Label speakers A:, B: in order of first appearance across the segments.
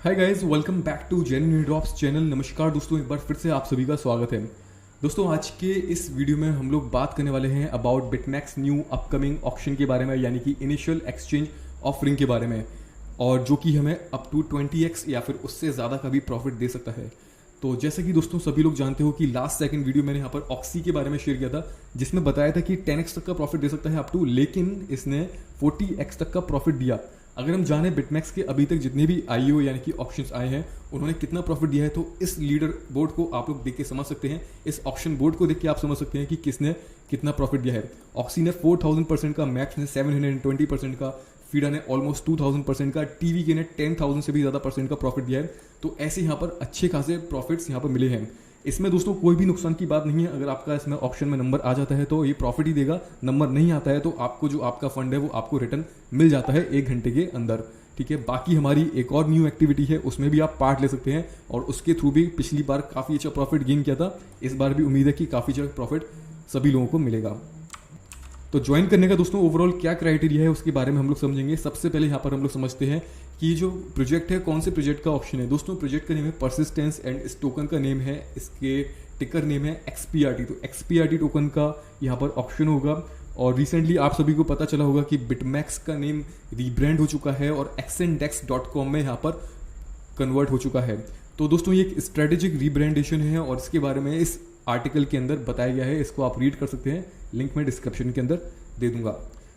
A: Hi guys, welcome back to genuine drops channel. नमस्कार दोस्तों, एक बार फिर से आप सभी का स्वागत है। दोस्तों, आज के इस वीडियो में हम लोग बात करने वाले हैं about BitMEX new upcoming auction के बारे में, यानी कि इनिशियल एक्सचेंज ऑफरिंग के बारे में, और जो कि हमें अप टू 20x या फिर उससे ज़्यादा का भी प्रॉफिट दे सकता है। तो जैसे कि दोस्तों सभी लोग जानते हो कि लास्ट सेकंड वीडियो मैंने यहाँ पर ऑक्सी के बारे में शेयर किया था, जिसमें बताया था कि 10x तक का प्रॉफिट दे सकता है अप टू, लेकिन इसने 40x तक का प्रॉफिट दिया। अगर हम जाने बिटमैक्स के अभी तक जितने भी आईओ यानी कि ऑप्शंस आए हैं उन्होंने कितना प्रॉफिट दिया है, तो इस लीडर बोर्ड को आप लोग देख के समझ सकते हैं, इस ऑप्शन बोर्ड को देख के आप समझ सकते हैं कि किसने कितना प्रॉफिट दिया है। ऑक्सी ने 4000% का, मैक्स ने 720% का, फीडा ने ऑलमोस्ट 2000% का, टीवी ने 10,000 से भी ज़्यादा परसेंट का प्रॉफिट दिया है। तो ऐसे यहाँ पर अच्छे खासे प्रॉफिट्स यहाँ पर मिले हैं। इसमें दोस्तों कोई भी नुकसान की बात नहीं है। अगर आपका इसमें ऑप्शन में नंबर आ जाता है तो ये प्रॉफिट ही देगा, नंबर नहीं आता है तो आपको जो आपका फंड है वो आपको रिटर्न मिल जाता है 1 घंटे के अंदर। ठीक है, बाकी हमारी एक और न्यू एक्टिविटी है, उसमें भी आप पार्ट ले सकते हैं और उसके थ्रू भी पिछली बार काफ़ी अच्छा प्रॉफिट गेन किया था। इस बार भी उम्मीद है कि काफ़ी अच्छा प्रॉफिट सभी लोगों को मिलेगा। तो ज्वाइन करने का दोस्तों ओवरऑल क्या क्राइटेरिया है उसके बारे में हम लोग समझेंगे। सबसे पहले यहाँ पर हम लोग समझते हैं कि जो प्रोजेक्ट है कौन से प्रोजेक्ट का ऑप्शन है। दोस्तों प्रोजेक्ट का नेम है परसिस्टेंस एंड इस टोकन का नेम है, इसके टिकर नेम है XPRT। तो XPRT टोकन का यहाँ पर ऑप्शन होगा। और रिसेंटली आप सभी को पता चला होगा कि बिटमैक्स का नेम रीब्रांड हो चुका है और xndex.com में यहाँ पर कन्वर्ट हो चुका है। तो दोस्तों ये एक स्ट्रेटेजिक रीब्रांडेशन है और इसके बारे में इस आर्टिकल के अंदर बताया गया है, इसको आप रीड कर सकते हैं, लिंक मैं डिस्क्रिप्शन के अंदर दे दूंगा।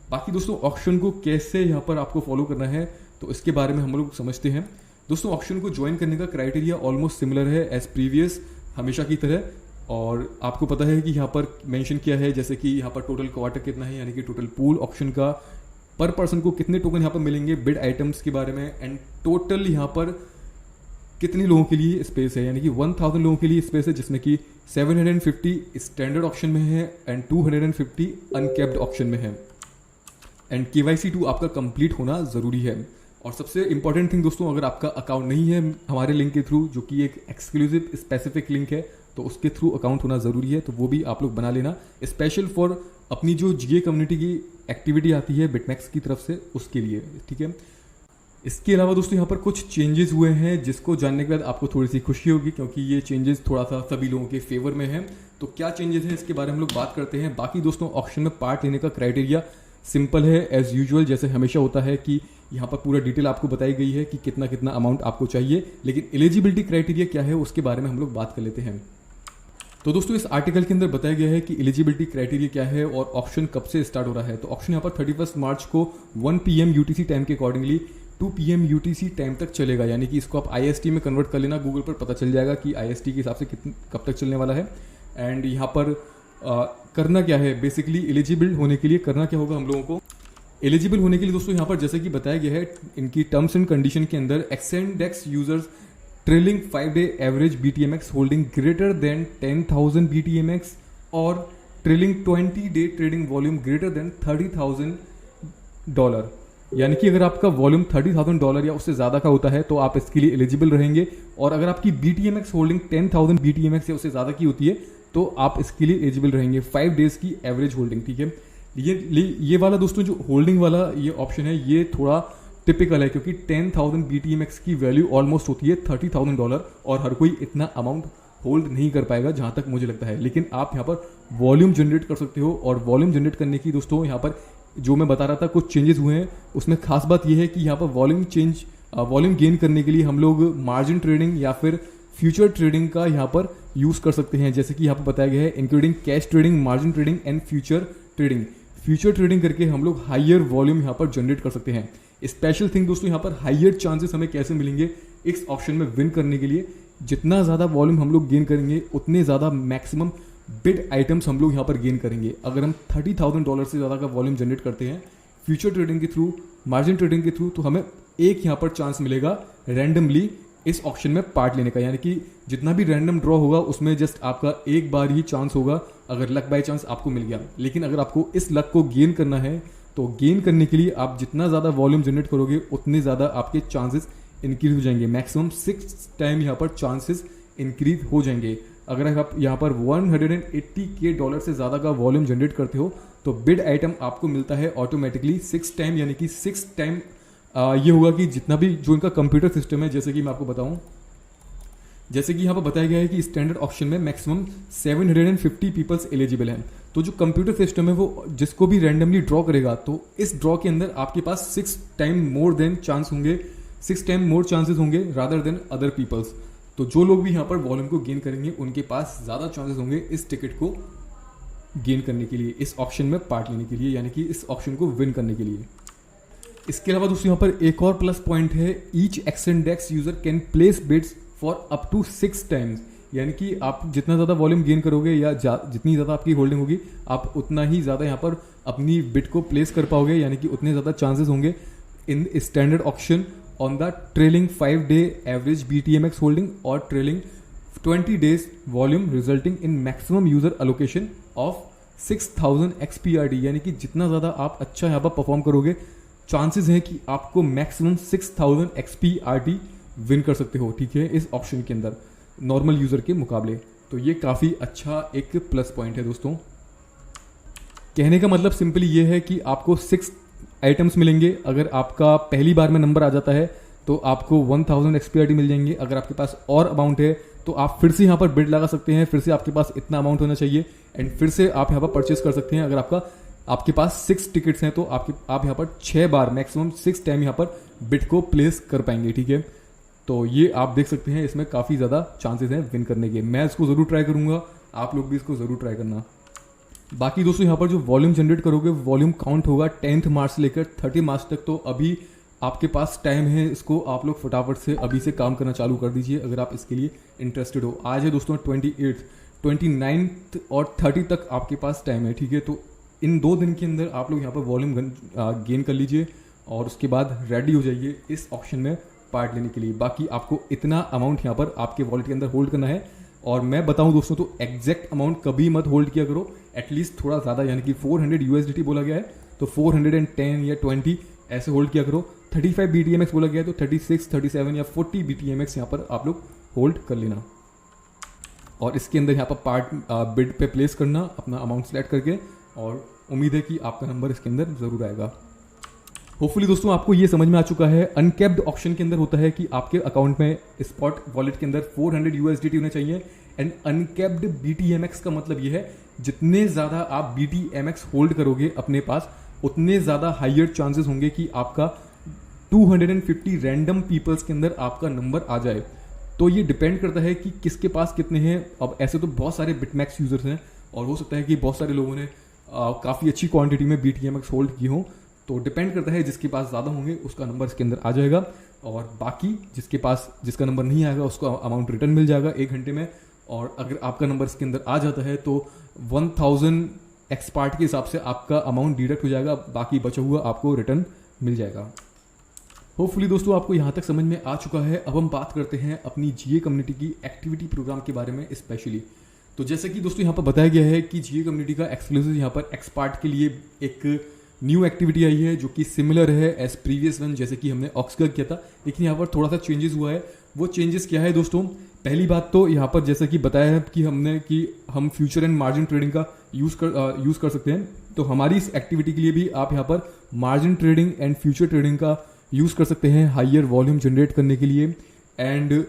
A: बाकी दोस्तों ऑप्शन को कैसे यहाँ पर आपको फॉलो करना है तो इसके बारे में हम लोग समझते हैं। दोस्तों ऑप्शन को ज्वाइन करने का क्राइटेरिया ऑलमोस्ट सिमिलर है एज प्रीवियस, हमेशा की तरह। और आपको पता है कि यहाँ पर मेंशन किया है, जैसे कि यहाँ पर टोटल क्वार्टर कितना है, यानी कि टोटल पूल ऑप्शन का पर पर्सन को कितने टोकन यहाँ पर मिलेंगे, बिड आइटम्स के बारे में, एंड टोटल यहाँ पर कितने लोगों के लिए स्पेस है, यानी कि 1000 लोगों के लिए स्पेस है, जिसमें कि 750 स्टैंडर्ड ऑप्शन में है एंड 250 अनकैप्ड ऑप्शन में है। एंड KYC2 आपका कंप्लीट होना ज़रूरी है। और सबसे इंपॉर्टेंट थिंग दोस्तों, अगर आपका अकाउंट नहीं है हमारे लिंक के थ्रू, जो कि एक एक्सक्लूसिव स्पेसिफिक लिंक है, तो उसके थ्रू अकाउंट होना ज़रूरी है, तो वो भी आप लोग बना लेना, स्पेशल फॉर अपनी जो GA कम्युनिटी की एक्टिविटी आती है बिटमैक्स की तरफ से, उसके लिए। ठीक है, इसके अलावा दोस्तों यहाँ पर कुछ चेंजेस हुए हैं जिसको जानने के बाद आपको थोड़ी सी खुशी होगी, क्योंकि ये चेंजेस थोड़ा सा सभी लोगों के फेवर में है। तो क्या चेंजेस हैं इसके बारे में हम लोग बात करते हैं। बाकी दोस्तों ऑप्शन में पार्ट लेने का क्राइटेरिया सिंपल है एज यूजुअल, जैसे हमेशा होता है कि यहाँ पर पूरा डिटेल आपको बताई गई है कि कितना कितना अमाउंट आपको चाहिए, लेकिन एलिजिबिलिटी क्राइटेरिया क्या है उसके बारे में हम लोग बात कर लेते हैं। तो दोस्तों इस आर्टिकल के अंदर बताया गया है कि एलिजिबिलिटी क्राइटेरिया क्या है और ऑप्शन कब से स्टार्ट हो रहा है। तो ऑप्शन यहाँ पर 31 मार्च को 1 PM UTC टाइम के अकॉर्डिंगली 2 PM UTC टाइम तक चलेगा, यानी कि इसको आप IST में कन्वर्ट कर लेना, गूगल पर पता चल जाएगा कि IST के हिसाब से कब तक चलने वाला है। एंड यहाँ पर करना क्या है, बेसिकली एलिजिबल होने के लिए करना क्या होगा हम लोगों को। एलिजिबल होने के लिए दोस्तों यहाँ पर जैसे कि बताया गया है इनकी टर्म्स एंड कंडीशन के अंदर, XNDEX users trailing 5-day average BTMX holding greater than 10,000 BTMX और trailing 20-day trading volume greater than $30,000। यानी कि अगर आपका वॉल्यूम $30,000 या उससे ज़्यादा का होता है तो आप इसके लिए एलिजिबल रहेंगे, और अगर आपकी BTMX होल्डिंग 10,000 BTMX या उससे ज़्यादा की होती है तो आप इसके लिए एलिजिबल रहेंगे। 5 days की एवरेज होल्डिंग। ठीक है, ये वाला दोस्तों जो होल्डिंग वाला ये ऑप्शन है ये थोड़ा टिपिकल है, क्योंकि 10,000 BTMX की वैल्यू ऑलमोस्ट होती है $30,000 और हर कोई इतना अमाउंट होल्ड नहीं कर पाएगा जहाँ तक मुझे लगता है। लेकिन आप यहाँ पर वॉल्यूम जनरेट कर सकते हो, और वॉल्यूम जनरेट करने की दोस्तों यहाँ पर जो मैं बता रहा था कुछ चेंजेस हुए हैं, उसमें खास बात यह है कि यहाँ पर वॉल्यूम गेन करने के लिए हम लोग मार्जिन ट्रेडिंग या फिर फ्यूचर ट्रेडिंग का यहाँ पर यूज़ कर सकते हैं, जैसे कि यहाँ पर बताया गया है including cash trading, margin trading and future trading. Future trading करके हम लोग हायर वॉल्यूम यहाँ पर जनरेट कर सकते हैं। स्पेशल थिंग दोस्तों यहाँ पर हायर चांसेस हमें कैसे मिलेंगे इस ऑप्शन में विन करने के लिए। जितना ज़्यादा वॉल्यूम हम लोग गेन करेंगे उतने ज़्यादा मैक्सिमम बिड आइटम्स हम लोग यहाँ पर गेन करेंगे। अगर हम $30,000 से ज़्यादा का वॉल्यूम जनरेट करते हैं फ्यूचर ट्रेडिंग के थ्रू, मार्जिन ट्रेडिंग के थ्रू, तो हमें एक यहाँ पर चांस मिलेगा रैंडमली इस ऑप्शन में पार्ट लेने का। यानी कि जितना भी रैंडम ड्रॉ होगा उसमें जस्ट आपका एक बार ही चांस होगा अगर लक बाय चांस आपको मिल गया। लेकिन अगर आपको इस लक को गेन करना है तो गेन करने के लिए आप जितना ज़्यादा वॉल्यूम जनरेट करोगे उतने ज़्यादा आपके चांसेस इंक्रीज हो जाएंगे। मैक्सिमम 6 टाइम यहाँ पर चांसेस इंक्रीज हो जाएंगे। अगर आप यहाँ पर $180K से ज़्यादा का वॉल्यूम जनरेट करते हो तो बिड आइटम आपको मिलता है ऑटोमेटिकली 6 टाइम, यानी कि 6 टाइम ये होगा कि जितना भी जो इनका कंप्यूटर सिस्टम है, जैसे कि मैं आपको बताऊं, जैसे कि यहाँ पर बताया गया है कि स्टैंडर्ड ऑक्शन में मैक्सिमम 750 पीपल्स एलिजिबल हैं। तो जो कंप्यूटर सिस्टम है वो जिसको भी रैंडमली ड्रॉ करेगा, तो इस ड्रॉ के अंदर आपके पास 6 टाइम मोर चांसेस होंगे रादर देन अदर पीपल्स। तो जो लोग भी यहाँ पर वॉल्यूम को गेन करेंगे उनके पास ज़्यादा चांसेस होंगे इस टिकट को गेन करने के लिए, इस ऑक्शन में पार्ट लेने के लिए, यानी कि इस ऑक्शन को विन करने के लिए। इसके अलावा दोस्तों यहाँ पर एक और प्लस पॉइंट है, each Xendex user can place bids for up to 6 times. यानी कि आप जितना ज़्यादा वॉल्यूम गेन करोगे या जितनी ज़्यादा आपकी होल्डिंग होगी, आप उतना ही ज़्यादा यहाँ पर अपनी बिड को प्लेस कर पाओगे, यानी कि उतने ज़्यादा चांसेस होंगे in standard auction on the trailing 5-day average BTMX holding और trailing 20 days volume resulting in maximum user allocation of 6000 XPRD। यानी कि जितना ज़्यादा आप अच्छा यहाँ पर परफॉर्म करोगे, चांसेस हैं कि आपको मैक्सिमम 6000 XPRD विन कर सकते हो, ठीक है, इस ऑप्शन के अंदर नॉर्मल यूजर के मुकाबले। तो ये काफ़ी अच्छा एक प्लस पॉइंट है दोस्तों। कहने का मतलब सिंपली ये है कि आपको 6 आइटम्स मिलेंगे। अगर आपका पहली बार में नंबर आ जाता है तो आपको 1000 XPRD मिल जाएंगे। अगर आपके पास और अमाउंट है तो आप फिर से यहाँ पर बिड लगा सकते हैं, फिर से आपके पास इतना अमाउंट होना चाहिए एंड फिर से आप यहाँ पर परचेस कर सकते हैं। अगर आपके पास 6 टिकट्स हैं तो आप यहाँ पर 6 बार मैक्सिमम 6 टाइम यहाँ पर बिड को प्लेस कर पाएंगे, ठीक है। तो ये आप देख सकते हैं, इसमें काफ़ी ज़्यादा चांसेस हैं विन करने के। मैं इसको ज़रूर ट्राई करूँगा, आप लोग भी इसको ज़रूर ट्राई करना। बाकी दोस्तों यहाँ पर जो वॉल्यूम जनरेट करोगे, वॉल्यूम काउंट होगा 10 मार्च से लेकर 30 मार्च तक। तो अभी आपके पास टाइम है, इसको आप लोग फटाफट से अभी से काम करना चालू कर दीजिए अगर आप इसके लिए इंटरेस्टेड हो। आज है दोस्तों 28, 29 और 30 तक आपके पास टाइम है, ठीक है। तो इन 2 दिन के अंदर आप लोग यहाँ पर वॉल्यूम गेन कर लीजिए और उसके बाद रेडी हो जाइए इस ऑप्शन में पार्ट लेने के लिए। बाकी आपको इतना अमाउंट यहाँ पर आपके वॉलेट के अंदर होल्ड करना है। और मैं बताऊं दोस्तों तो एग्जैक्ट अमाउंट कभी मत होल्ड किया करो, एटलीस्ट थोड़ा ज़्यादा, यानी कि 400 USDT बोला गया है तो 410 या 20 ऐसे होल्ड किया करो। 35 BTMX बोला गया है तो 36, 37 या 40 BTMX यहाँ पर आप लोग होल्ड कर लेना और इसके अंदर यहाँ पर पार्ट बिड पे प्लेस करना अपना अमाउंट सेलेक्ट करके, और उम्मीद है कि आपका नंबर इसके अंदर ज़रूर आएगा। होपफुली दोस्तों आपको ये समझ में आ चुका है। अनकैप्ड ऑप्शन के अंदर होता है कि आपके अकाउंट में स्पॉट वॉलेट के अंदर 400 USDT होने चाहिए एंड अनकैप्ड BTMX का मतलब ये है जितने ज़्यादा आप BTMX होल्ड करोगे अपने पास, उतने ज़्यादा हाइयर चांसेस होंगे कि आपका 250 रैंडम पीपल्स के अंदर आपका नंबर आ जाए। तो ये डिपेंड करता है कि किसके पास कितने हैं। अब ऐसे तो बहुत सारे बिटमैक्स यूजर्स हैं और हो सकता है कि बहुत सारे लोगों ने काफ़ी अच्छी क्वांटिटी में BTMX होल्ड की हो, तो डिपेंड करता है जिसके पास ज़्यादा होंगे उसका नंबर इसके अंदर आ जाएगा और बाकी जिसका नंबर नहीं आएगा उसको अमाउंट रिटर्न मिल जाएगा 1 घंटे में। और अगर आपका नंबर इसके अंदर आ जाता है तो 1000 एक्सपार्ट के हिसाब से आपका अमाउंट डिडक्ट हो जाएगा, बाकी बचा हुआ आपको रिटर्न मिल जाएगा। होपफुली दोस्तों आपको यहाँ तक समझ में आ चुका है। अब हम बात करते हैं अपनी GA कम्युनिटी की एक्टिविटी प्रोग्राम के बारे में स्पेशली। तो जैसे कि दोस्तों यहाँ पर बताया गया है कि GA कम्युनिटी का एक्सक्लूसिव यहाँ पर एक्सपार्ट के लिए एक न्यू एक्टिविटी आई है जो कि सिमिलर है एज प्रीवियस वन, जैसे कि हमने ऑक्सका किया था, लेकिन यहाँ पर थोड़ा सा चेंजेस हुआ है। वो चेंजेस क्या है दोस्तों? पहली बात तो यहाँ पर जैसे कि बताया है कि हम फ्यूचर एंड मार्जिन ट्रेडिंग का यूज़ कर सकते हैं। तो हमारी इस एक्टिविटी के लिए भी आप यहाँ पर margin trading and future trading का यूज़ कर सकते हैं हाइयर वॉल्यूम जनरेट करने के लिए। एंड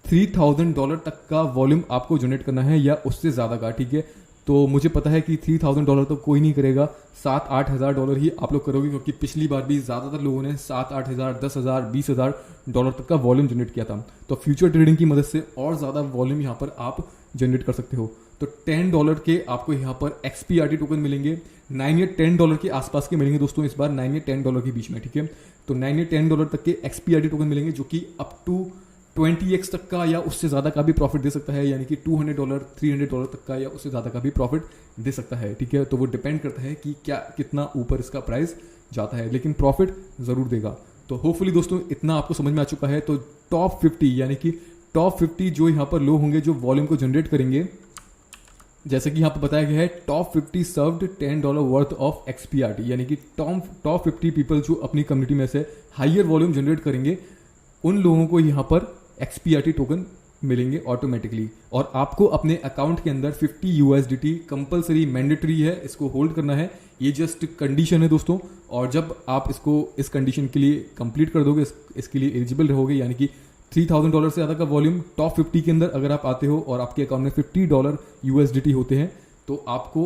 A: $3000 तक का वॉल्यूम आपको जनरेट करना है या उससे ज़्यादा का, ठीक है। तो मुझे पता है कि $3000 तो कोई नहीं करेगा, $7-8 हज़ार ही आप लोग करोगे, क्योंकि पिछली बार भी ज़्यादातर लोगों ने $7-8 हज़ार, $10,000, $20,000 तक का वॉल्यूम जनरेट किया था। तो फ्यूचर ट्रेडिंग की मदद से और ज़्यादा वॉल्यूम यहाँ पर आप जनरेट कर सकते हो। तो $10 के आपको यहाँ पर XPRT टोकन मिलेंगे। 9 या $10 के आसपास के मिलेंगे दोस्तों, इस बार 9 या $10 के बीच में, ठीक है। तो 9 या $10 तक के XPRT टोकन मिलेंगे जो कि अप टू 20x तक का या उससे ज़्यादा का भी प्रॉफिट दे सकता है, यानी कि $200, $300 तक का या उससे ज़्यादा का भी प्रॉफिट दे सकता है, ठीक है। तो वो डिपेंड करता है कि कितना ऊपर इसका प्राइस जाता है, लेकिन प्रॉफिट ज़रूर देगा। तो होपफुली दोस्तों इतना आपको समझ में आ चुका है। तो टॉप 50 यानी कि टॉप 50 जो यहाँ पर लोग होंगे जो वॉल्यूम को जनरेट करेंगे, जैसे कि यहाँ पर बताया गया है top 50 served $10 worth of XPRT, यानी कि टॉप 50 पीपल जो अपनी कम्युनिटी में से हाइयर वॉल्यूम जनरेट करेंगे, उन लोगों को यहाँ पर XPRT टोकन मिलेंगे ऑटोमेटिकली। और आपको अपने अकाउंट के अंदर 50 USDT कंपलसरी मैंडेटरी है, इसको होल्ड करना है। ये जस्ट कंडीशन है दोस्तों। और जब आप इसको इस कंडीशन के लिए कंप्लीट कर दोगे, इसके लिए एलिजिबल रहोगे, यानी कि $3000 से ज़्यादा का वॉल्यूम टॉप 50 के अंदर अगर आप आते हो और आपके अकाउंट में $50 USDT होते हैं, तो आपको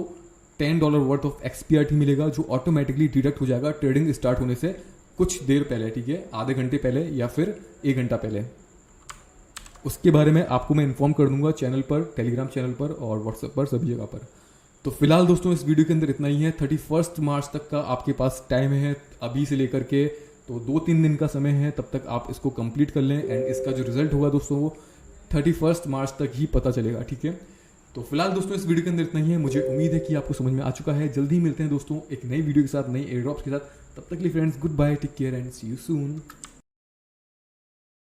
A: $10 वर्थ ऑफ XPRT मिलेगा, जो ऑटोमेटिकली डिडक्ट हो जाएगा ट्रेडिंग स्टार्ट होने से कुछ देर पहले, ठीक है, आधे घंटे पहले या फिर 1 घंटा पहले। उसके बारे में आपको मैं इन्फॉर्म कर दूंगा चैनल पर, टेलीग्राम चैनल पर और व्हाट्सएप पर, सभी जगह पर। तो फिलहाल दोस्तों इस वीडियो के अंदर इतना ही है। 31 मार्च तक का आपके पास टाइम है, अभी से लेकर के, तो 2-3 दिन का समय है, तब तक आप इसको कंप्लीट कर लें। एंड इसका जो रिजल्ट होगा दोस्तों वो 31 मार्च तक ही पता चलेगा, ठीक है। तो फिलहाल दोस्तों इस वीडियो के अंदर इतना ही है। मुझे उम्मीद है कि आपको समझ में आ चुका है। जल्दी ही मिलते हैं दोस्तों एक नई वीडियो के साथ, नई एयर ड्रॉप्स के साथ। तब तक के लिए friends, good bye, take care and see you soon.